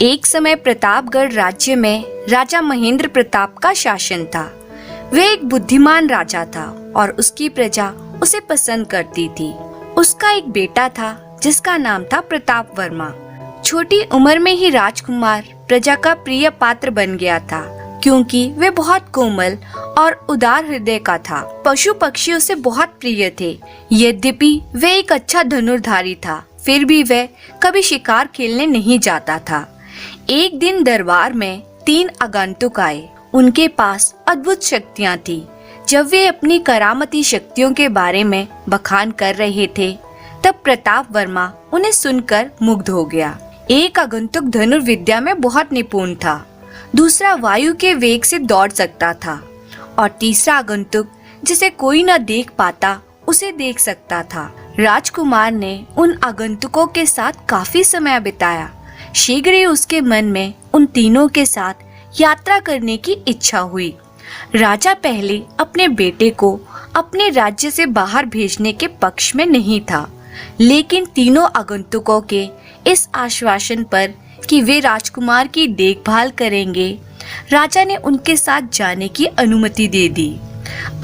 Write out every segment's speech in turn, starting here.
एक समय प्रतापगढ़ राज्य में राजा महेंद्र प्रताप का शासन था। वह एक बुद्धिमान राजा था और उसकी प्रजा उसे पसंद करती थी। उसका एक बेटा था जिसका नाम था प्रताप वर्मा। छोटी उम्र में ही राजकुमार प्रजा का प्रिय पात्र बन गया था, क्योंकि वह बहुत कोमल और उदार हृदय का था। पशु पक्षी उसे बहुत प्रिय थे। यद्यपि वह एक अच्छा धनुर्धारी था, फिर भी वह कभी शिकार खेलने नहीं जाता था। एक दिन दरबार में 3 आगंतुक आए। उनके पास अद्भुत शक्तियां थी। जब वे अपनी करामती शक्तियों के बारे में बखान कर रहे थे, तब प्रताप वर्मा उन्हें सुनकर मुग्ध हो गया। एक आगंतुक धनुर्विद्या में बहुत निपुण था, दूसरा वायु के वेग से दौड़ सकता था और तीसरा आगंतुक जिसे कोई न देख पाता उसे देख सकता था। राजकुमार ने उन आगंतुकों के साथ काफी समय बिताया। शीघ्र ही उसके मन में उन तीनों के साथ यात्रा करने की इच्छा हुई। राजा पहले अपने बेटे को अपने राज्य से बाहर भेजने के पक्ष में नहीं था, लेकिन तीनों आगंतुकों के इस आश्वासन पर कि वे राजकुमार की देखभाल करेंगे, राजा ने उनके साथ जाने की अनुमति दे दी।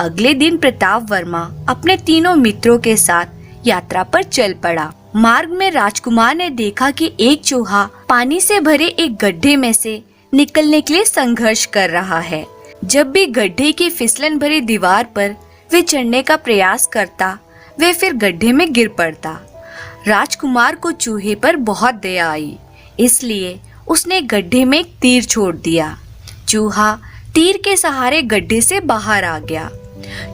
अगले दिन प्रताप वर्मा अपने तीनों मित्रों के साथ यात्रा पर चल पड़ा। मार्ग में राजकुमार ने देखा कि एक चूहा पानी से भरे एक गड्ढे में से निकलने के लिए संघर्ष कर रहा है। जब भी गड्ढे की फिसलन भरी दीवार पर वे चढ़ने का प्रयास करता, वे फिर गड्ढे में गिर पड़ता। राजकुमार को चूहे पर बहुत दया आई, इसलिए उसने गड्ढे में एक तीर छोड़ दिया। चूहा तीर के सहारे गड्ढे से बाहर आ गया।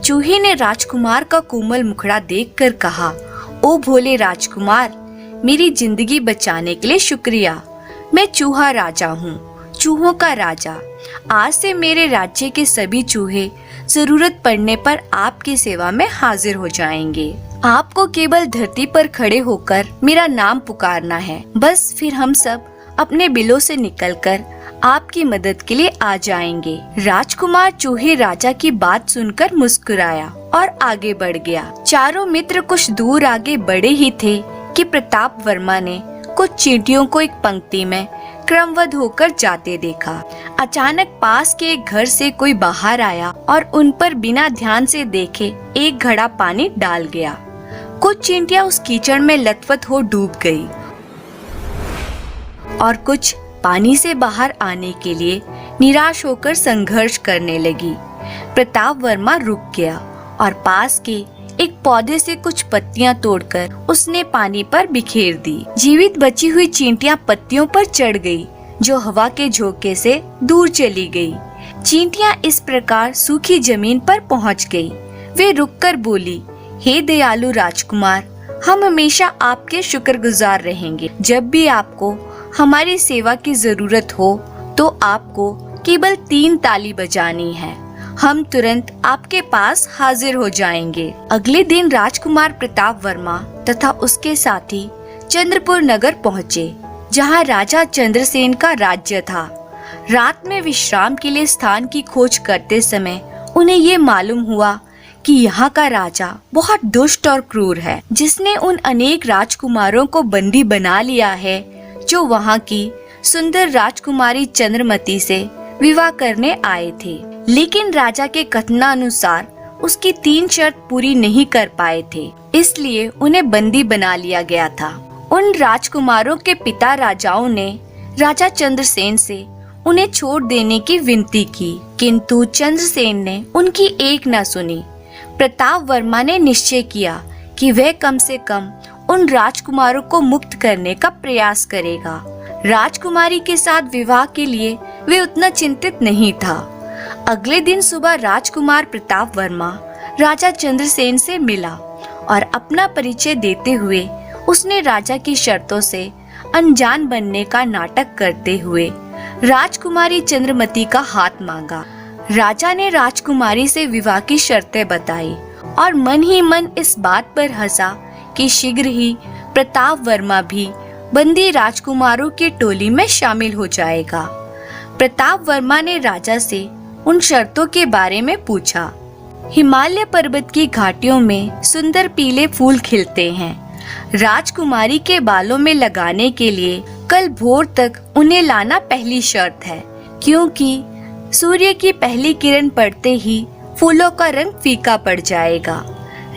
चूहे ने राजकुमार का कोमल मुखड़ा देखकर कहा, ओ भोले राजकुमार, मेरी जिंदगी बचाने के लिए शुक्रिया। मैं चूहा राजा हूँ, चूहों का राजा। आज से मेरे राज्य के सभी चूहे जरूरत पड़ने पर आपकी सेवा में हाजिर हो जाएंगे। आपको केवल धरती पर खड़े होकर मेरा नाम पुकारना है, बस फिर हम सब अपने बिलों से निकलकर आपकी मदद के लिए आ जाएंगे। राजकुमार चूहे राजा की बात सुनकर मुस्कुराया और आगे बढ़ गया। चारों मित्र कुछ दूर आगे बढ़े ही थे कि प्रताप वर्मा ने कुछ चींटियों को एक पंक्ति में क्रमबद्ध होकर जाते देखा। अचानक पास के एक घर से कोई बाहर आया और उन पर बिना ध्यान से देखे एक घड़ा पानी डाल गया। कुछ चींटियां उस कीचड़ में लथपथ हो डूब गई और कुछ पानी से बाहर आने के लिए निराश होकर संघर्ष करने लगी। प्रताप वर्मा रुक गया और पास के एक पौधे से कुछ पत्तियां तोड़कर उसने पानी पर बिखेर दी। जीवित बची हुई चींटियां पत्तियों पर चढ़ गई, जो हवा के झोंके से दूर चली गई। चींटियां इस प्रकार सूखी जमीन पर पहुंच गई। वे रुककर बोली, हे दयालु राजकुमार, हम हमेशा आपके शुक्रगुजार रहेंगे। जब भी आपको हमारी सेवा की जरूरत हो तो आपको केवल 3 ताली बजानी है, हम तुरंत आपके पास हाजिर हो जाएंगे। अगले दिन राजकुमार प्रताप वर्मा तथा उसके साथी चंद्रपुर नगर पहुँचे, जहाँ राजा चंद्रसेन का राज्य था। रात में विश्राम के लिए स्थान की खोज करते समय उन्हें ये मालूम हुआ कि यहाँ का राजा बहुत दुष्ट और क्रूर है, जिसने उन अनेक राजकुमारों को बंदी बना लिया है जो वहाँ की सुंदर राजकुमारी चंद्रमती से विवाह करने आए थे। लेकिन राजा के कथनानुसार उसकी 3 शर्त पूरी नहीं कर पाए थे, इसलिए उन्हें बंदी बना लिया गया था। उन राजकुमारों के पिता राजाओं ने राजा चंद्रसेन से उन्हें छोड़ देने की विनती की, किंतु चंद्रसेन ने उनकी एक न सुनी। प्रताप वर्मा ने निश्चय किया कि वह कम से कम उन राजकुमारों को मुक्त करने का प्रयास करेगा। राजकुमारी के साथ विवाह के लिए वे उतना चिंतित नहीं था। अगले दिन सुबह राजकुमार प्रताप वर्मा राजा चंद्रसेन से मिला और अपना परिचय देते हुए उसने राजा की शर्तों से अनजान बनने का नाटक करते हुए राजकुमारी चंद्रमती का हाथ मांगा। राजा ने राजकुमारी से विवाह की शर्तें बताई और मन ही मन इस बात पर हंसा कि शीघ्र ही प्रताप वर्मा भी बंदी राजकुमारों की टोली में शामिल हो जाएगा। प्रताप वर्मा ने राजा से उन शर्तों के बारे में पूछा। हिमालय पर्वत की घाटियों में सुंदर पीले फूल खिलते हैं। राजकुमारी के बालों में लगाने के लिए कल भोर तक उन्हें लाना पहली शर्त है, क्योंकि सूर्य की पहली किरण पड़ते ही फूलों का रंग फीका पड़ जाएगा।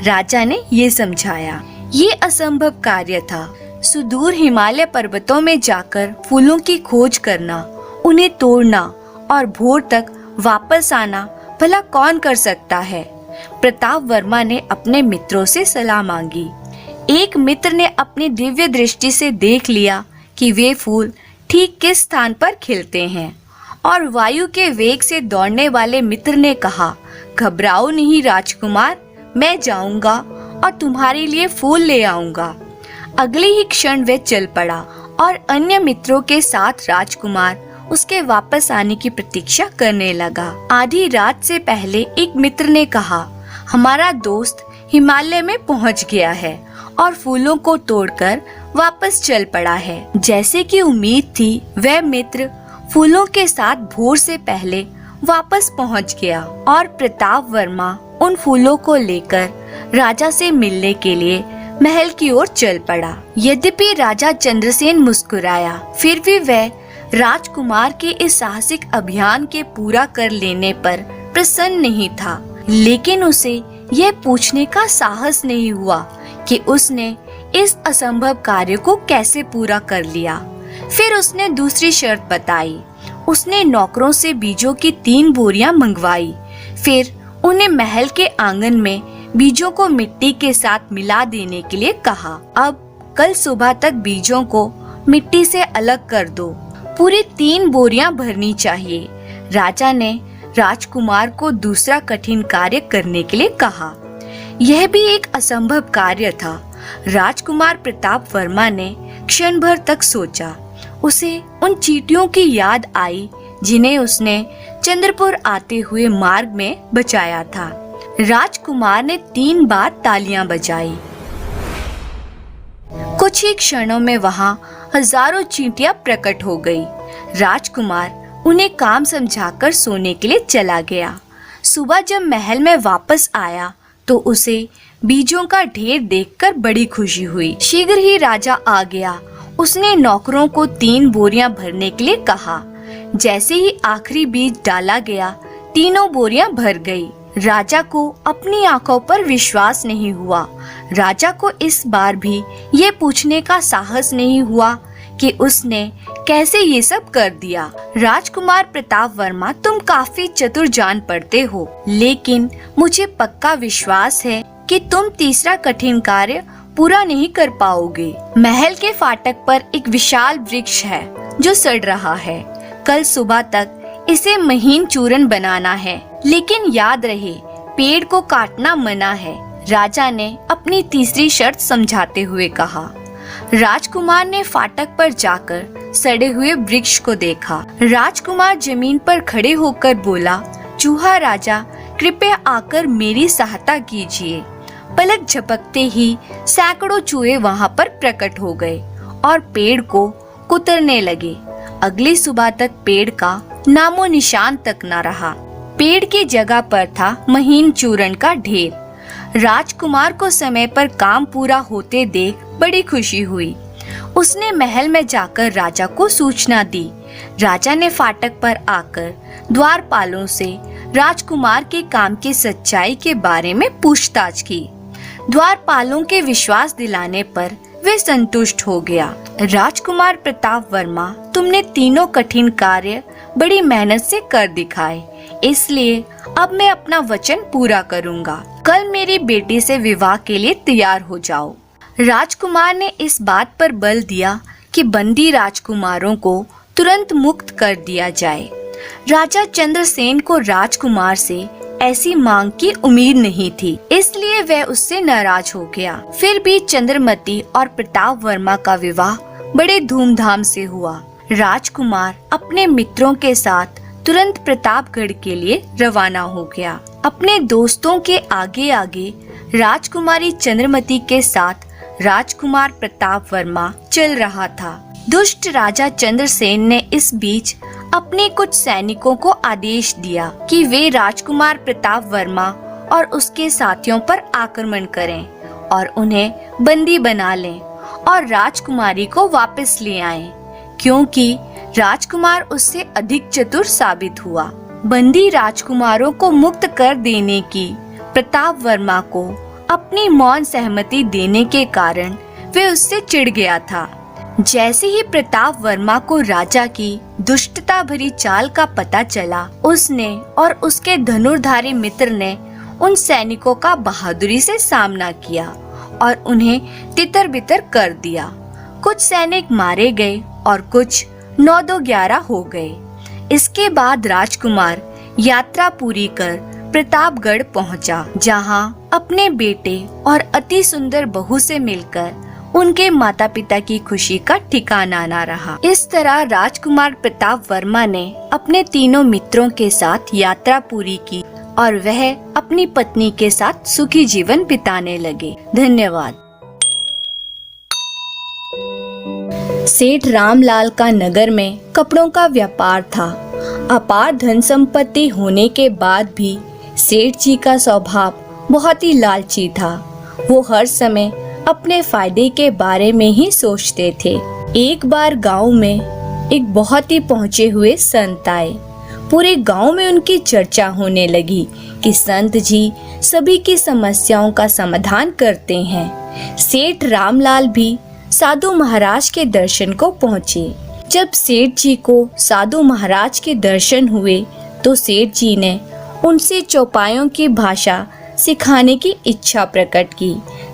राजा ने ये समझाया। ये असंभव कार्य था। सुदूर हिमालय पर्वतों में जाकर फूलों की खोज करना, उन्हें तोड़ना और भोर तक वापस आना भला कौन कर सकता है। प्रताप वर्मा ने अपने मित्रों से सलाह मांगी। एक मित्र ने अपनी दिव्य दृष्टि से देख लिया कि वे फूल ठीक किस स्थान पर खिलते हैं, और वायु के वेग से दौड़ने वाले मित्र ने कहा, घबराओ नहीं राजकुमार, मैं जाऊंगा और तुम्हारे लिए फूल ले आऊंगा। अगले ही क्षण वह चल पड़ा और अन्य मित्रों के साथ राजकुमार उसके वापस आने की प्रतीक्षा करने लगा। आधी रात से पहले एक मित्र ने कहा, हमारा दोस्त हिमालय में पहुंच गया है और फूलों को तोड़कर वापस चल पड़ा है। जैसे कि उम्मीद थी, वह मित्र फूलों के साथ भोर से पहले वापस पहुंच गया और प्रताप वर्मा उन फूलों को लेकर राजा से मिलने के लिए महल की ओर चल पड़ा। यद्यपि राजा चंद्रसेन मुस्कुराया, फिर भी वह राजकुमार के इस साहसिक अभियान के पूरा कर लेने पर प्रसन्न नहीं था। लेकिन उसे यह पूछने का साहस नहीं हुआ कि उसने इस असंभव कार्य को कैसे पूरा कर लिया। फिर उसने दूसरी शर्त बताई। उसने नौकरों से बीजों की 3 बोरियां मंगवाई। फिर उन्हें महल के आंगन में बीजों को मिट्टी के साथ मिला देने के लिए कहा। अब कल सुबह तक बीजों को मिट्टी से अलग कर दो। पूरी 3 बोरियां भरनी चाहिए। राजा ने राजकुमार को दूसरा कठिन कार्य करने के लिए कहा। यह भी एक असंभव कार्य था। राजकुमार प्रताप वर्मा ने क्षण भर तक सोचा। उसे उन चींटियों की याद आई जिन्हें उसने चंद्रपुर आते हुए मार्ग में बचाया था। राजकुमार ने 3 बार तालियां बजाई। कुछ ही क्षणों में वहां हजारों चींटियां प्रकट हो गई। राजकुमार उन्हें काम समझाकर सोने के लिए चला गया। सुबह जब महल में वापस आया तो उसे बीजों का ढेर देखकर बड़ी खुशी हुई। शीघ्र ही राजा आ गया। उसने नौकरों को 3 बोरियां भरने के लिए कहा। जैसे ही आखिरी बीज डाला गया, तीनों बोरियां भर गई। राजा को अपनी आंखों पर विश्वास नहीं हुआ। राजा को इस बार भी ये पूछने का साहस नहीं हुआ कि उसने कैसे ये सब कर दिया। राजकुमार प्रताप वर्मा, तुम काफी चतुर जान पड़ते हो, लेकिन मुझे पक्का विश्वास है कि तुम तीसरा कठिन कार्य पूरा नहीं कर पाओगे। महल के फाटक पर एक विशाल वृक्ष है जो सड़ रहा है। कल सुबह तक इसे महीन चूर्ण बनाना है, लेकिन याद रहे पेड़ को काटना मना है। राजा ने अपनी तीसरी शर्त समझाते हुए कहा। राजकुमार ने फाटक पर जाकर सड़े हुए वृक्ष को देखा। राजकुमार जमीन पर खड़े होकर बोला, चूहा राजा, कृपया आकर मेरी सहायता कीजिए। पलक झपकते ही सैकड़ों चूहे वहां पर प्रकट हो गए और पेड़ को कुतरने लगे। अगली सुबह तक पेड़ का नामो निशान तक न रहा। पेड़ की जगह पर था महीन चूर्ण का ढेर। राजकुमार को समय पर काम पूरा होते देख बड़ी खुशी हुई। उसने महल में जाकर राजा को सूचना दी। राजा ने फाटक पर आकर द्वारपालों से राजकुमार के काम की सच्चाई के बारे में पूछताछ की। द्वारपालों के विश्वास दिलाने पर वे संतुष्ट हो गया। राजकुमार प्रताप वर्मा, तुमने तीनों कठिन कार्य बड़ी मेहनत से कर दिखाए, इसलिए अब मैं अपना वचन पूरा करूंगा। कल मेरी बेटी से विवाह के लिए तैयार हो जाओ। राजकुमार ने इस बात पर बल दिया कि बंदी राजकुमारों को तुरंत मुक्त कर दिया जाए। राजा चंद्रसेन को राजकुमार से ऐसी मांग की उम्मीद नहीं थी, इसलिए वह उससे नाराज हो गया। फिर भी चंद्रमती और प्रताप वर्मा का विवाह बड़े धूमधाम से हुआ। राजकुमार अपने मित्रों के साथ तुरंत प्रतापगढ़ के लिए रवाना हो गया। अपने दोस्तों के आगे आगे राजकुमारी चंद्रमती के साथ राजकुमार प्रताप वर्मा चल रहा था। दुष्ट राजा चंद्रसेन ने इस बीच अपने कुछ सैनिकों को आदेश दिया कि वे राजकुमार प्रताप वर्मा और उसके साथियों पर आक्रमण करें और उन्हें बंदी बना लें और राजकुमारी को वापस ले आएं। क्योंकि राजकुमार उससे अधिक चतुर साबित हुआ। बंदी राजकुमारों को मुक्त कर देने की प्रताप वर्मा को अपनी मौन सहमति देने के कारण वे उससे चिढ़ गया था। जैसे ही प्रताप वर्मा को राजा की दुष्टता भरी चाल का पता चला, उसने और उसके धनुर्धारी मित्र ने उन सैनिकों का बहादुरी से सामना किया और उन्हें तितर बितर कर दिया। कुछ सैनिक मारे गए और कुछ 9-2-11 हो गए। इसके बाद राजकुमार यात्रा पूरी कर प्रतापगढ़ पहुंचा, जहां अपने बेटे और अति सुंदर बहू से मिलकर उनके माता पिता की खुशी का ठिकाना न रहा। इस तरह राजकुमार प्रताप वर्मा ने अपने तीनों मित्रों के साथ यात्रा पूरी की और वह अपनी पत्नी के साथ सुखी जीवन बिताने लगे। धन्यवाद। सेठ रामलाल का नगर में कपड़ों का व्यापार था। अपार धन संपत्ति होने के बाद भी सेठ जी का स्वभाव बहुत ही लालची था। वो हर समय अपने फायदे के बारे में ही सोचते थे। एक बार गांव में एक बहुत ही पहुंचे हुए संत आए। पूरे गांव में उनकी चर्चा होने लगी कि संत जी सभी की समस्याओं का समाधान करते हैं। सेठ रामलाल भी साधु महाराज के दर्शन को पहुँचे। जब सेठ जी को साधु महाराज के दर्शन हुए तो सेठ जी ने उनसे चौपायों की भाषा सिखाने की इच्छा प्रकट की,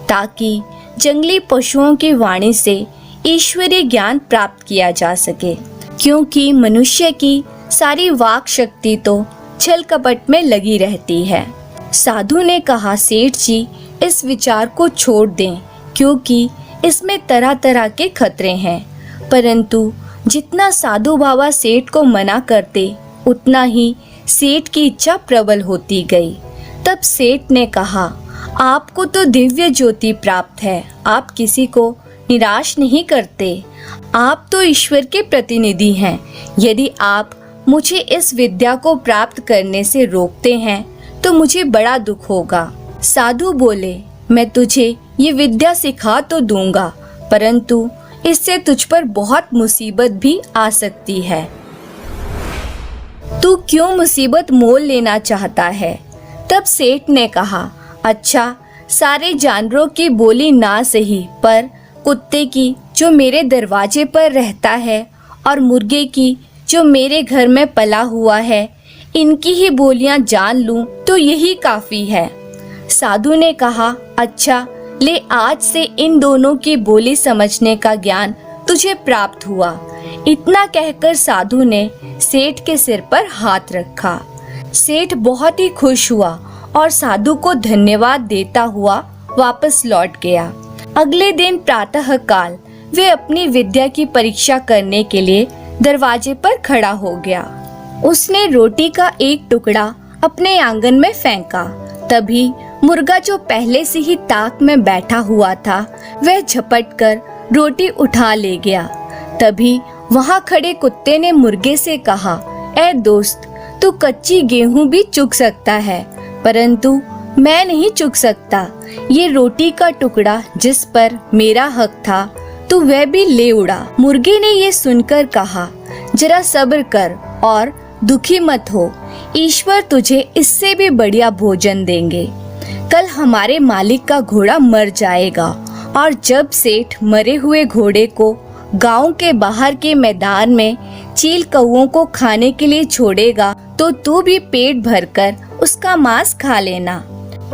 ताकि जंगली पशुओं की वाणी से ईश्वरीय ज्ञान प्राप्त किया जा सके, क्योंकि मनुष्य की सारी वाक शक्ति तो छल कपट में लगी रहती है। साधु ने कहा, सेठ जी इस विचार को छोड़ दें, क्योंकि इसमें तरह तरह के खतरे हैं। परंतु जितना साधु बाबा सेठ को मना करते, उतना ही सेठ की इच्छा प्रबल होती गई। तब सेठ ने कहा, आपको तो दिव्य ज्योति प्राप्त है, आप किसी को निराश नहीं करते, आप तो ईश्वर के प्रतिनिधि हैं। यदि आप मुझे इस विद्या को प्राप्त करने से रोकते हैं तो मुझे बड़ा दुख होगा। साधु बोले, मैं तुझे ये विद्या सिखा तो दूंगा, परंतु इससे तुझ पर बहुत मुसीबत भी आ सकती है। तू क्यों मुसीबत मोल लेना चाहता है? तब सेठ ने कहा, अच्छा, सारे जानवरों की बोली ना सही, पर कुत्ते की जो मेरे दरवाजे पर रहता है और मुर्गे की जो मेरे घर में पला हुआ है, इनकी ही बोलियां जान लूं तो यही काफी है। साधु ने कहा, अच्छा ले, आज से इन दोनों की बोली समझने का ज्ञान तुझे प्राप्त हुआ। इतना कहकर साधु ने सेठ के सिर पर हाथ रखा। सेठ बहुत ही खुश हुआ और साधु को धन्यवाद देता हुआ वापस लौट गया। अगले दिन प्रातः काल वे अपनी विद्या की परीक्षा करने के लिए दरवाजे पर खड़ा हो गया। उसने रोटी का एक टुकड़ा अपने आंगन में फेंका। तभी मुर्गा जो पहले से ही ताक में बैठा हुआ था, वह झपटकर रोटी उठा ले गया। तभी वहाँ खड़े कुत्ते ने मुर्गे से कहा, ऐ दोस्त, तू कच्ची गेहूं भी चुग सकता है, परंतु मैं नहीं चुग सकता। ये रोटी का टुकड़ा जिस पर मेरा हक था, तू वह भी ले उड़ा। मुर्गे ने ये सुनकर कहा, जरा सब्र कर और दुखी मत हो, ईश्वर तुझे इससे भी बढ़िया भोजन देंगे। कल हमारे मालिक का घोड़ा मर जाएगा, और जब सेठ मरे हुए घोड़े को गांव के बाहर के मैदान में चील कौओं को खाने के लिए छोड़ेगा, तो तू भी पेट भरकर उसका मांस खा लेना।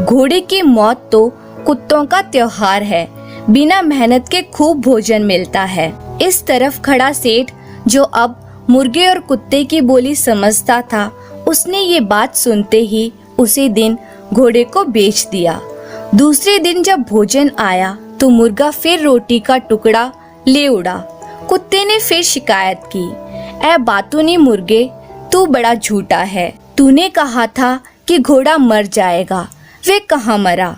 घोड़े की मौत तो कुत्तों का त्योहार है, बिना मेहनत के खूब भोजन मिलता है। इस तरफ खड़ा सेठ, जो अब मुर्गे और कुत्ते की बोली समझता था, उसने ये बात सुनते ही उसी दिन घोड़े को बेच दिया। दूसरे दिन जब भोजन आया तो मुर्गा फिर रोटी का टुकड़ा ले उड़ा। कुत्ते ने फिर शिकायत की, ऐ बातूनी मुर्गे, तू बड़ा झूठा है। तूने कहा था कि घोड़ा मर जाएगा, वे कहाँ मरा?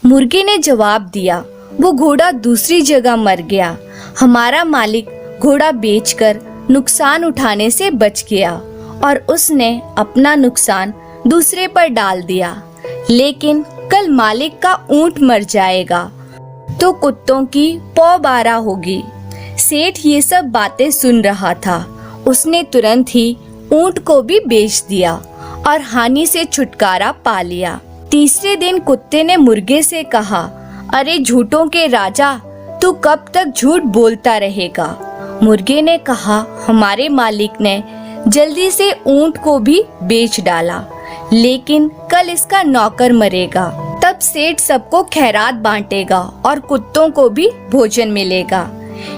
मुर्गे ने जवाब दिया, वो घोड़ा दूसरी जगह मर गया। हमारा मालिक घोड़ा बेचकर नुकसान उठाने से बच गया और उसने अपना नुकसान दूसरे पर डाल दिया। लेकिन कल मालिक का ऊंट मर जाएगा तो कुत्तों की पौ बारह होगी। सेठ ये सब बातें सुन रहा था। उसने तुरंत ही ऊंट को भी बेच दिया और हानि से छुटकारा पा लिया। तीसरे दिन कुत्ते ने मुर्गे से कहा, अरे झूठों के राजा, तू कब तक झूठ बोलता रहेगा? मुर्गे ने कहा, हमारे मालिक ने जल्दी से ऊंट को भी बेच डाला, लेकिन कल इसका नौकर मरेगा, तब सेठ सबको खैरात बांटेगा और कुत्तों को भी भोजन मिलेगा।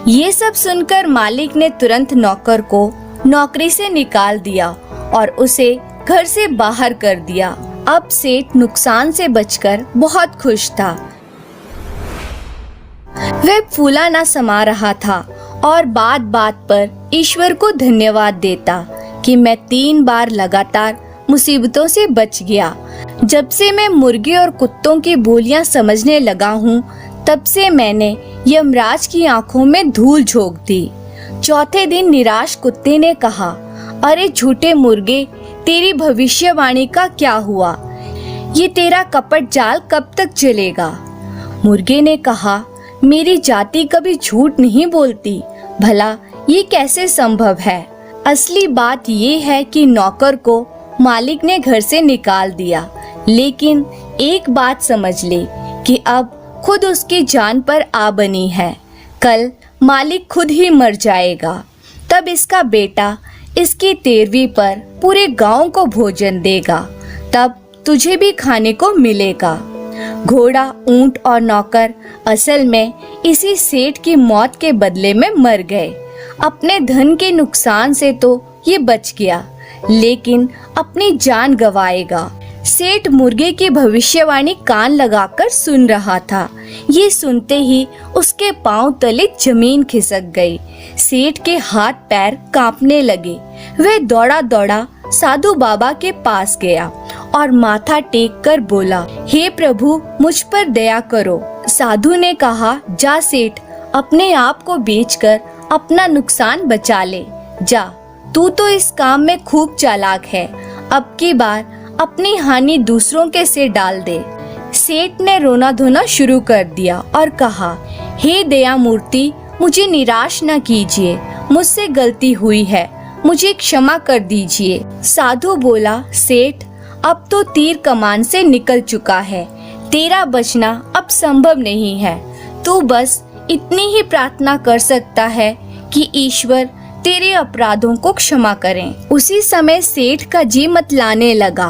ये सब सुनकर मालिक ने तुरंत नौकर को नौकरी से निकाल दिया और उसे घर से बाहर कर दिया। अब सेठ नुकसान से बचकर बहुत खुश था। वह फूला ना समा रहा था और बात बात पर ईश्वर को धन्यवाद देता कि मैं 3 बार लगातार मुसीबतों से बच गया। जब से मैं मुर्गे और कुत्तों की बोलियां समझने लगा हूँ, तब से मैंने यमराज की आंखों में धूल झोंक दी। चौथे दिन निराश कुत्ते ने कहा, अरे झूठे मुर्गे, तेरी भविष्यवाणी का क्या हुआ? ये तेरा कपट जाल कब तक चलेगा? मुर्गे ने कहा, मेरी जाति कभी झूठ नहीं बोलती, भला ये कैसे संभव है? असली बात ये है कि नौकर को मालिक ने घर से निकाल दिया, लेकिन एक बात समझ ले कि अब खुद उसकी जान पर आ बनी है। कल मालिक खुद ही मर जाएगा, तब इसका बेटा इसकी 13वीं पर पूरे गांव को भोजन देगा, तब तुझे भी खाने को मिलेगा। घोड़ा, ऊंट और नौकर असल में इसी सेठ की मौत के बदले में मर गए। अपने धन के नुकसान से तो ये बच गया, लेकिन अपनी जान गवाएगा। सेठ मुर्गे की भविष्यवाणी कान लगाकर सुन रहा था। ये सुनते ही उसके पांव तले जमीन खिसक गई। सेठ के हाथ पैर कांपने लगे। वह दौड़ा दौड़ा साधु बाबा के पास गया और माथा टेक कर बोला, हे प्रभु, मुझ पर दया करो। साधु ने कहा, जा सेठ, अपने आप को बेचकर अपना नुकसान बचा ले। जा, तू तो इस काम में खूब चालाक है। अब की बार अपनी हानि दूसरों के सिर डाल दे। सेठ ने रोना धोना शुरू कर दिया और कहा, हे दया मूर्ति, मुझे निराश न कीजिए, मुझसे गलती हुई है, मुझे क्षमा कर दीजिए। साधु बोला, सेठ, अब तो तीर कमान से निकल चुका है, तेरा बचना अब संभव नहीं है। तू बस इतनी ही प्रार्थना कर सकता है कि ईश्वर तेरे अपराधों को क्षमा करें। उसी समय सेठ का जी मतलाने लगा।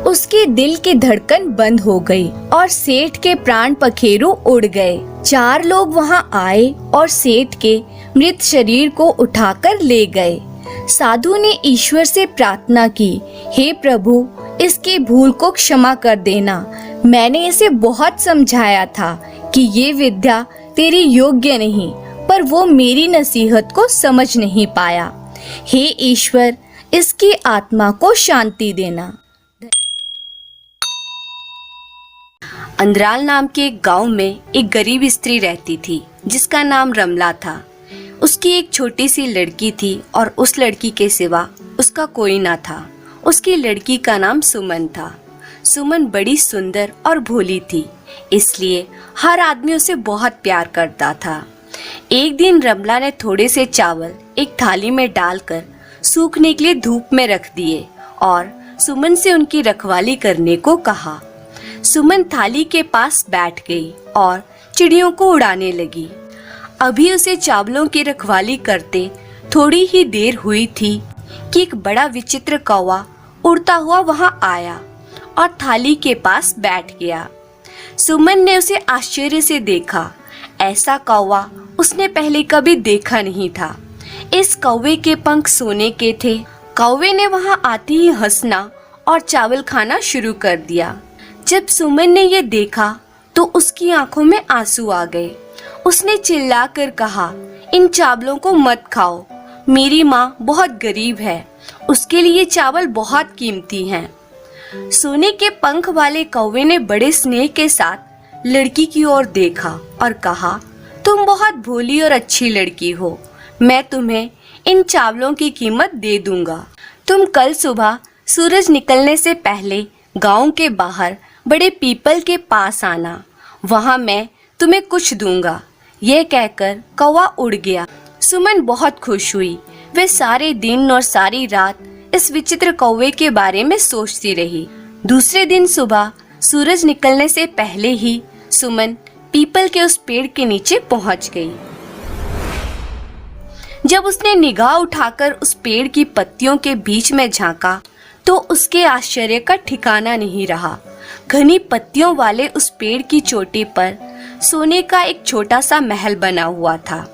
उसके दिल की धड़कन बंद हो गई और सेठ के प्राण पखेरु उड़ गए। 4 लोग वहां आए और सेठ के मृत शरीर को उठाकर ले गए। साधु ने ईश्वर से प्रार्थना की, हे प्रभु, इसकी भूल को क्षमा कर देना। मैंने इसे बहुत समझाया था कि ये विद्या तेरी योग्य नहीं, पर वो मेरी नसीहत को समझ नहीं पाया। हे ईश्वर, इसकी आत्मा को शांति देना। अंद्राल नाम के एक गांव में एक गरीब स्त्री रहती थी, जिसका नाम रमला था। उसकी एक छोटी सी लड़की थी और उस लड़की के सिवा उसका कोई ना था। उसकी लड़की का नाम सुमन था। सुमन बड़ी सुंदर और भोली थी, इसलिए हर आदमी उसे बहुत प्यार करता था। एक दिन रमला ने थोड़े से चावल एक थाली में डालकर सूखने के लिए धूप में रख दिए और सुमन से उनकी रखवाली करने को कहा। सुमन थाली के पास बैठ गई और चिड़ियों को उड़ाने लगी। अभी उसे चावलों की रखवाली करते थोड़ी ही देर हुई थी कि एक बड़ा विचित्र कौवा उड़ता हुआ वहां आया और थाली के पास बैठ गया। सुमन ने उसे आश्चर्य से देखा। ऐसा कौवा उसने पहले कभी देखा नहीं था। इस कौवे के पंख सोने के थे। कौवे ने वहां आते ही हंसना और चावल खाना शुरू कर दिया। जब सुमन ने ये देखा तो उसकी आंखों में आंसू आ गए। उसने चिल्लाकर कहा, इन चावलों को मत खाओ, मेरी माँ बहुत गरीब है, उसके लिए चावल बहुत कीमती हैं। सोने के पंख वाले कौवे ने बड़े स्नेह के साथ लड़की की ओर देखा और कहा, तुम बहुत भोली और अच्छी लड़की हो, मैं तुम्हें इन चावलों की कीमत दे दूंगा। तुम कल सुबह सूरज निकलने से पहले गांव के बाहर बड़े पीपल के पास आना, वहां मैं तुम्हें कुछ दूंगा। यह कहकर कौवा उड़ गया। सुमन बहुत खुश हुई। वे सारे दिन और सारी रात इस विचित्र कौवे के बारे में सोचती रही। दूसरे दिन सुबह सूरज निकलने से पहले ही सुमन पीपल के उस पेड़ के नीचे पहुंच गई। जब उसने निगाह उठाकर उस पेड़ की पत्तियों के बीच में झांका तो उसके आश्चर्य का ठिकाना नहीं रहा। घनी पत्तियों वाले उस पेड़ की चोटी पर सोने का एक छोटा सा महल बना हुआ था।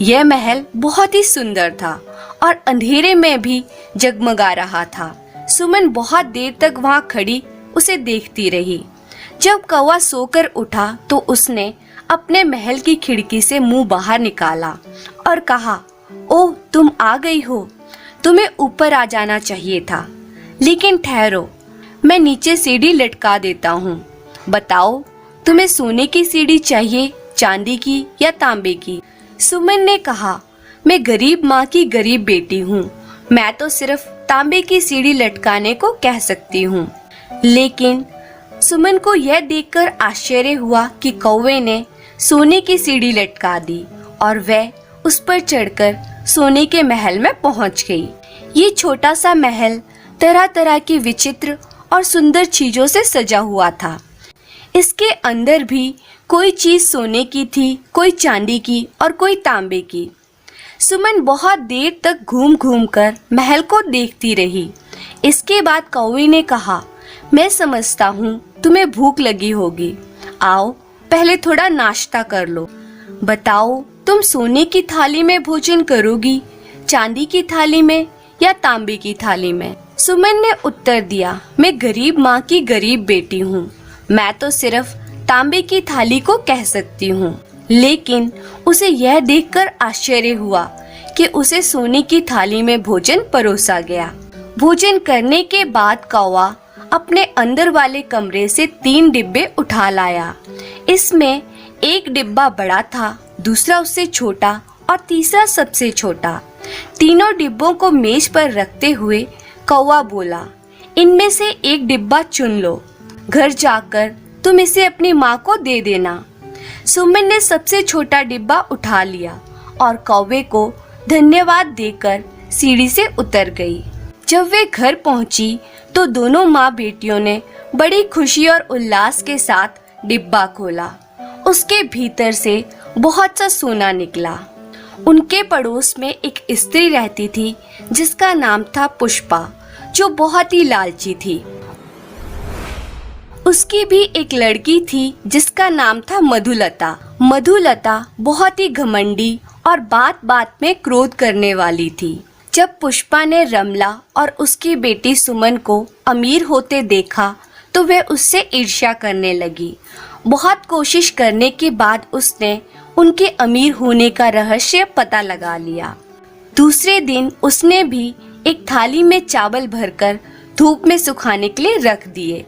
यह महल बहुत ही सुंदर था और अंधेरे में भी जगमगा रहा था। सुमन बहुत देर तक वहां खड़ी उसे देखती रही। जब कौवा सोकर उठा तो उसने अपने महल की खिड़की से मुंह बाहर निकाला और कहा, ओह, तुम आ गई हो। तुम्हें ऊपर आ जाना चाहिए था, लेकिन ठहरो, मैं नीचे सीढ़ी लटका देता हूँ। बताओ, तुम्हें सोने की सीढ़ी चाहिए, चांदी की या तांबे की? सुमन ने कहा, मैं गरीब माँ की गरीब बेटी हूँ, मैं तो सिर्फ तांबे की सीढ़ी लटकाने को कह सकती हूँ। लेकिन सुमन को यह देखकर आश्चर्य हुआ कि कौवे ने सोने की सीढ़ी लटका दी और वह उस पर चढ़कर सोने के महल में पहुंच गई। ये छोटा सा महल तरह तरह की विचित्र और सुंदर चीजों से सजा हुआ था। इसके अंदर भी कोई चीज सोने की थी, कोई चांदी की और कोई तांबे की। सुमन बहुत देर तक घूम घूम कर महल को देखती रही। इसके बाद कौवे ने कहा, मैं समझता हूँ तुम्हें भूख लगी होगी। आओ, पहले थोड़ा नाश्ता कर लो। बताओ, तुम सोने की थाली में भोजन करोगी, चांदी की थाली में या तांबे की थाली में? सुमन ने उत्तर दिया, मैं गरीब माँ की गरीब बेटी हूँ, मैं तो सिर्फ तांबे की थाली को कह सकती हूँ। लेकिन उसे यह देखकर आश्चर्य हुआ कि उसे सोने की थाली में भोजन परोसा गया। भोजन करने के बाद कौवा अपने अंदर वाले कमरे से 3 डिब्बे उठा लाया। इसमें एक डिब्बा बड़ा था, दूसरा उससे छोटा और तीसरा सबसे छोटा। तीनों डिब्बों को मेज पर रखते हुए कौवा बोला, इनमें से एक डिब्बा चुन लो, घर जाकर तुम इसे अपनी माँ को दे देना। सुमन ने सबसे छोटा डिब्बा उठा लिया और कौवे को धन्यवाद देकर सीढ़ी से उतर गई। जब वे घर पहुंची तो दोनों माँ बेटियों ने बड़ी खुशी और उल्लास के साथ डिब्बा खोला। उसके भीतर से बहुत सा सोना निकला। उनके पड़ोस में एक स्त्री रहती थी जिसका नाम था पुष्पा, जो बहुत ही लालची थी। उसकी भी एक लड़की थी जिसका नाम था मधुलता। मधुलता बहुत ही घमंडी और बात बात में क्रोध करने वाली थी। जब पुष्पा ने रमला और उसकी बेटी सुमन को अमीर होते देखा तो वह उससे ईर्ष्या करने लगी। बहुत कोशिश करने के बाद उसने उनके अमीर होने का रहस्य पता लगा लिया। दूसरे दिन उसने भी एक थाली में चावल भरकर धूप में सुखाने के लिए रख दिए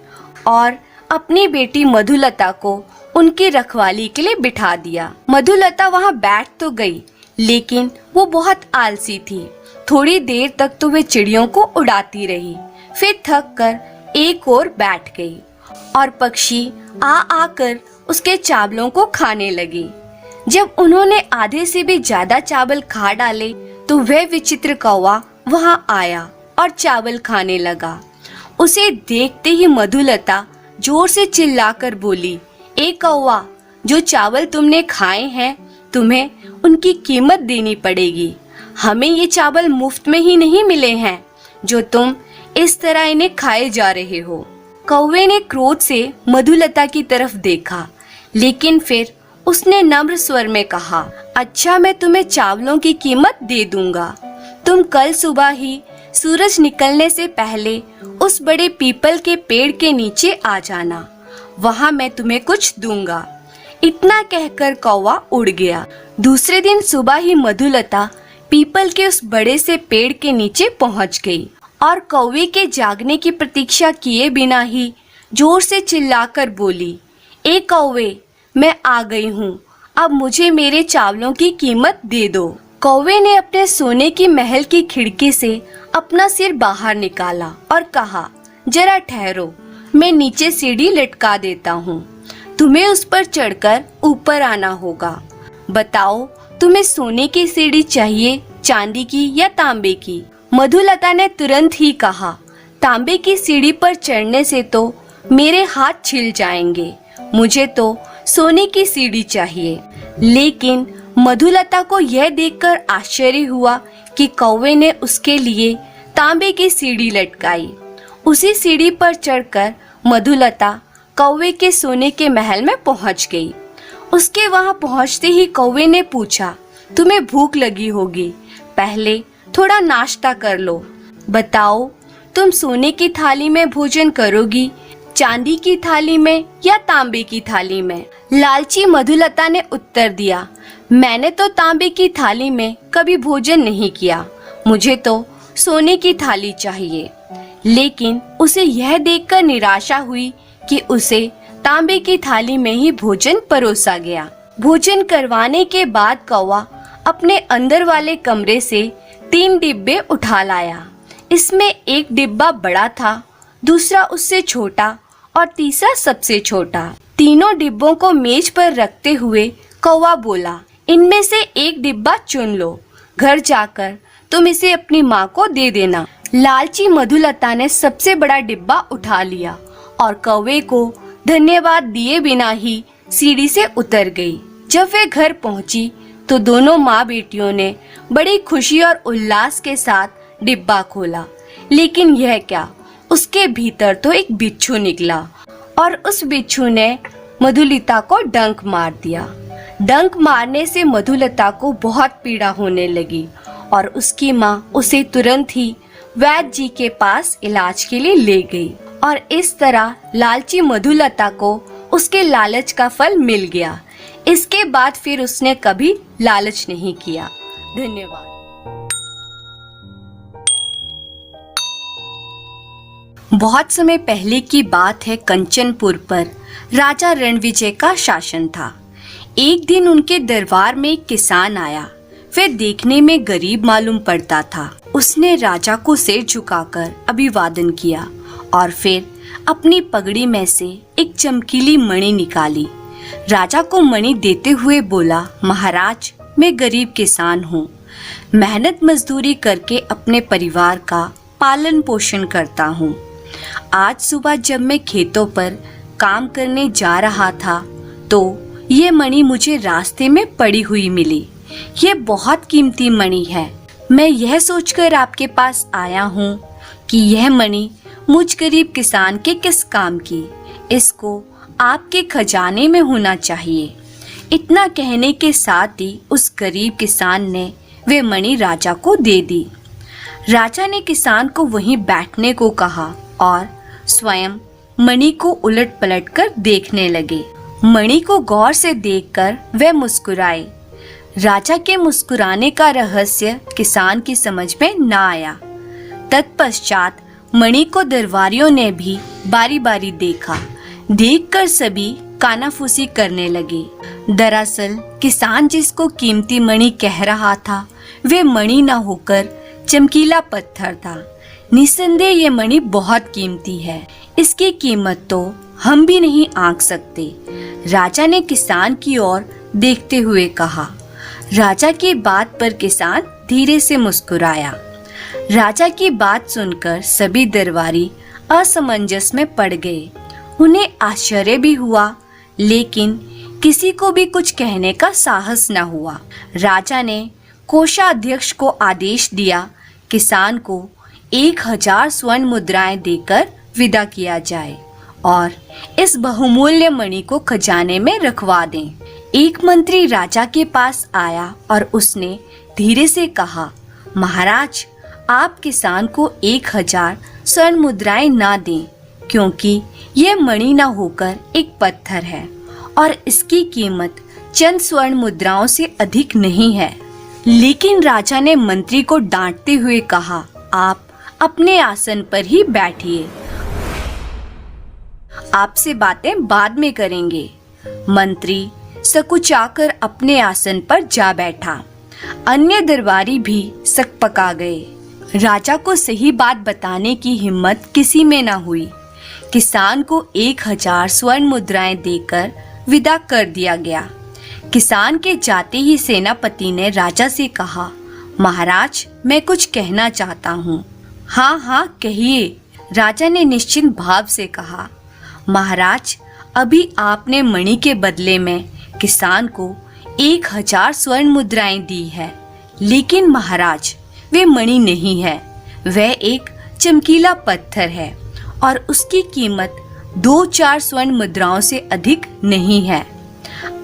और अपनी बेटी मधुलता को उनकी रखवाली के लिए बिठा दिया। मधुलता वहां बैठ तो गई, लेकिन वो बहुत आलसी थी। थोड़ी देर तक तो वे चिड़ियों को उड़ाती रही, फिर थक कर एक ओर बैठ गई और पक्षी आ आकर उसके चावलों को खाने लगे। जब उन्होंने आधे से भी ज्यादा चावल खा डाले तो वह विचित्र कौवा वहां आया और चावल खाने लगा। उसे देखते ही मधुलता जोर से चिल्लाकर बोली, ए कौवा, जो चावल तुमने खाए हैं तुम्हें उनकी कीमत देनी पड़ेगी। हमें ये चावल मुफ्त में ही नहीं मिले हैं जो तुम इस तरह इन्हें खाए जा रहे हो। कौवे ने क्रोध से मधुलता की तरफ देखा, लेकिन फिर उसने नम्र स्वर में कहा, अच्छा, मैं तुम्हें चावलों की कीमत दे दूंगा। तुम कल सुबह ही सूरज निकलने से पहले उस बड़े पीपल के पेड़ के नीचे आ जाना, वहां मैं तुम्हें कुछ दूंगा। इतना कहकर कौवा उड़ गया। दूसरे दिन सुबह ही मधुलता पीपल के उस बड़े से पेड़ के नीचे पहुंच गई और कौवे के जागने की प्रतीक्षा किए बिना ही जोर से चिल्लाकर बोली, ए कौवे, मैं आ गई हूँ, अब मुझे मेरे चावलों की कीमत दे दो। कौवे ने अपने सोने की महल की खिड़की से अपना सिर बाहर निकाला और कहा, जरा ठहरो, मैं नीचे सीढ़ी लटका देता हूँ, तुम्हें उस पर चढ़कर ऊपर आना होगा। बताओ, तुम्हें सोने की सीढ़ी चाहिए, चांदी की या तांबे की? मधुलता ने तुरंत ही कहा, तांबे की सीढ़ी पर चढ़ने से तो मेरे हाथ छिल जाएंगे, मुझे तो सोने की सीढ़ी चाहिए। लेकिन मधुलता को यह देखकर आश्चर्य हुआ कि कौवे ने उसके लिए तांबे की सीढ़ी लटकाई। उसी सीढ़ी पर चढ़कर मधुलता कौवे के सोने के महल में पहुंच गई। उसके वहां पहुंचते ही कौवे ने पूछा, तुम्हें भूख लगी होगी, पहले थोड़ा नाश्ता कर लो। बताओ, तुम सोने की थाली में भोजन करोगी, चांदी की थाली में या तांबे की थाली में? लालची मधुलता ने उत्तर दिया, मैंने तो तांबे की थाली में कभी भोजन नहीं किया, मुझे तो सोने की थाली चाहिए। लेकिन उसे यह देखकर निराशा हुई कि उसे तांबे की थाली में ही भोजन परोसा गया। भोजन करवाने के बाद कौवा अपने अंदर वाले कमरे से 3 डिब्बे उठा लाया। इसमें एक डिब्बा बड़ा था, दूसरा उससे छोटा और तीसरा सबसे छोटा। तीनों डिब्बों को मेज पर रखते हुए कौवा बोला, इनमें से एक डिब्बा चुन लो, घर जाकर तुम इसे अपनी माँ को दे देना। लालची मधुलता ने सबसे बड़ा डिब्बा उठा लिया और कौवे को धन्यवाद दिए बिना ही सीढ़ी से उतर गई। जब वे घर पहुंची तो दोनों माँ बेटियों ने बड़ी खुशी और उल्लास के साथ डिब्बा खोला। लेकिन यह क्या, उसके भीतर तो एक बिच्छू निकला और उस बिच्छू ने मधुलता को डंक मार दिया। डंक मारने से मधुलता को बहुत पीड़ा होने लगी और उसकी माँ उसे तुरंत ही वैद्य जी के पास इलाज के लिए ले गई और इस तरह लालची मधुलता को उसके लालच का फल मिल गया। इसके बाद फिर उसने कभी लालच नहीं किया। धन्यवाद। बहुत समय पहले की बात है, कंचनपुर पर राजा रणविजय का शासन था। एक दिन उनके दरबार में एक किसान आया। वह देखने में गरीब मालूम पड़ता था। उसने राजा को सिर झुकाकर अभिवादन किया और फिर अपनी पगड़ी में से एक चमकीली मणि निकाली। राजा को मणि देते हुए बोला, महाराज, मैं गरीब किसान हूँ, मेहनत मजदूरी करके अपने परिवार का पालन पोषण करता हूँ। आज सुबह जब मैं खेतों पर काम करने जा रहा था तो ये मणि मुझे रास्ते में पड़ी हुई मिली। ये बहुत कीमती मणि है। मैं यह सोचकर आपके पास आया हूँ कि यह मणि मुझ गरीब किसान के किस काम की, इसको आपके खजाने में होना चाहिए। इतना कहने के साथ ही उस गरीब किसान ने वे मणि राजा को दे दी। राजा ने किसान को वहीं बैठने को कहा और स्वयं मणि को उलट पलट कर देखने लगे। मणि को गौर से देखकर वे मुस्कुराए। राजा के मुस्कुराने का रहस्य किसान की समझ में न आया। तत्पश्चात मणि को दरबारियों ने भी बारी बारी देखा। देखकर सभी कानाफूसी करने लगे। दरअसल किसान जिसको कीमती मणि कह रहा था वे मणि न होकर चमकीला पत्थर था। निसंदेह ये मणि बहुत कीमती है, इसकी कीमत तो हम भी नहीं आंक सकते। राजा ने किसान की ओर देखते हुए कहा। राजा की बात पर किसान धीरे से मुस्कुराया। राजा की बात सुनकर सभी दरबारी असमंजस में पड़ गए। उन्हें आश्चर्य भी हुआ, लेकिन किसी को भी कुछ कहने का साहस न हुआ। राजा ने कोषाध्यक्ष को आदेश दिया, किसान को 1000 स्वर्ण मुद्राएं देकर विदा किया जाए और इस बहुमूल्य मणि को खजाने में रखवा दें। एक मंत्री राजा के पास आया और उसने धीरे से कहा, महाराज, आप किसान को 1000 स्वर्ण मुद्राएं ना दें, क्योंकि यह मणि ना होकर एक पत्थर है और इसकी कीमत चंद स्वर्ण मुद्राओं से अधिक नहीं है। लेकिन राजा ने मंत्री को डांटते हुए कहा, आप अपने आसन पर ही बैठिए, आपसे बातें बाद में करेंगे। मंत्री सकुचाकर अपने आसन पर जा बैठा। अन्य दरबारी भी सकपका गए। राजा को सही बात बताने की हिम्मत किसी में न हुई। किसान को 1000 स्वर्ण मुद्राएं देकर विदा कर दिया गया। किसान के जाते ही सेनापति ने राजा से कहा, महाराज, मैं कुछ कहना चाहता हूँ। हाँ हाँ कहिए, राजा ने निश्चिंत भाव से कहा। महाराज, अभी आपने मणि के बदले में किसान को 1000 स्वर्ण मुद्राएं दी है, लेकिन महाराज वे मणि नहीं है, वह एक चमकीला पत्थर है और उसकी कीमत 2-4 स्वर्ण मुद्राओं से अधिक नहीं है।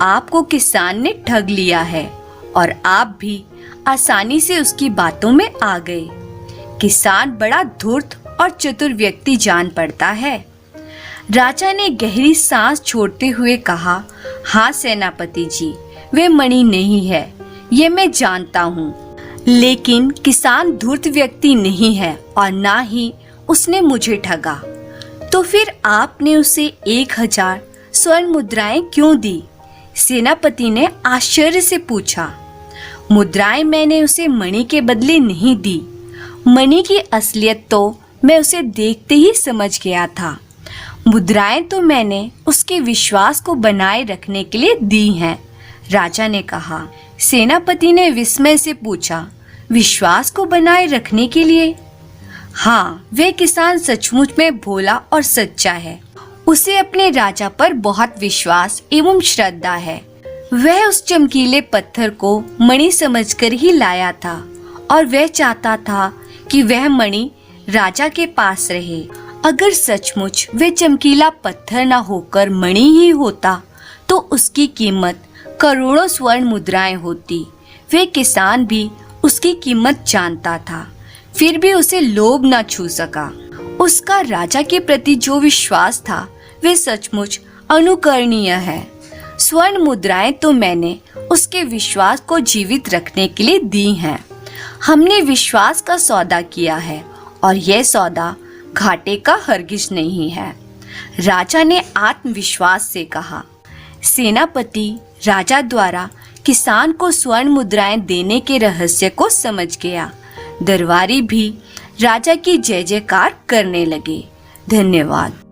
आपको किसान ने ठग लिया है और आप भी आसानी से उसकी बातों में आ गए। किसान बड़ा धूर्त और चतुर व्यक्ति जान पड़ता है। राजा ने गहरी सांस छोड़ते हुए कहा, हाँ सेनापति जी, वे मणि नहीं है, ये मैं जानता हूँ, लेकिन किसान धूर्त व्यक्ति नहीं है और ना ही उसने मुझे ठगा। तो फिर आपने उसे 1000 स्वर्ण मुद्राएं क्यों दी? सेनापति ने आश्चर्य से पूछा। मुद्राएं मैंने उसे मणि के बदले नहीं दी। मणि की असलियत तो मैं उसे देखते ही समझ गया था। मुद्राएं तो मैंने उसके विश्वास को बनाए रखने के लिए दी हैं, राजा ने कहा। सेनापति ने विस्मय से पूछा, विश्वास को बनाए रखने के लिए? हाँ, वे किसान सचमुच में भोला और सच्चा है। उसे अपने राजा पर बहुत विश्वास एवं श्रद्धा है। वह उस चमकीले पत्थर को मणि समझकर ही लाया था और वह चाहता था कि वह मणि राजा के पास रहे। अगर सचमुच वह चमकीला पत्थर न होकर मणि ही होता तो उसकी कीमत करोड़ों स्वर्ण मुद्राएं होती। वे किसान भी उसकी कीमत जानता था, फिर भी उसे लोभ न छू सका। उसका राजा के प्रति जो विश्वास था वे सचमुच अनुकरणीय है। स्वर्ण मुद्राएं तो मैंने उसके विश्वास को जीवित रखने के लिए दी हैं। हमने विश्वास का सौदा किया है और यह सौदा घाटे का हरगिज नहीं है, राजा ने आत्मविश्वास से कहा। सेनापति राजा द्वारा किसान को स्वर्ण मुद्राएं देने के रहस्य को समझ गया। दरबारी भी राजा की जय जयकार करने लगे। धन्यवाद।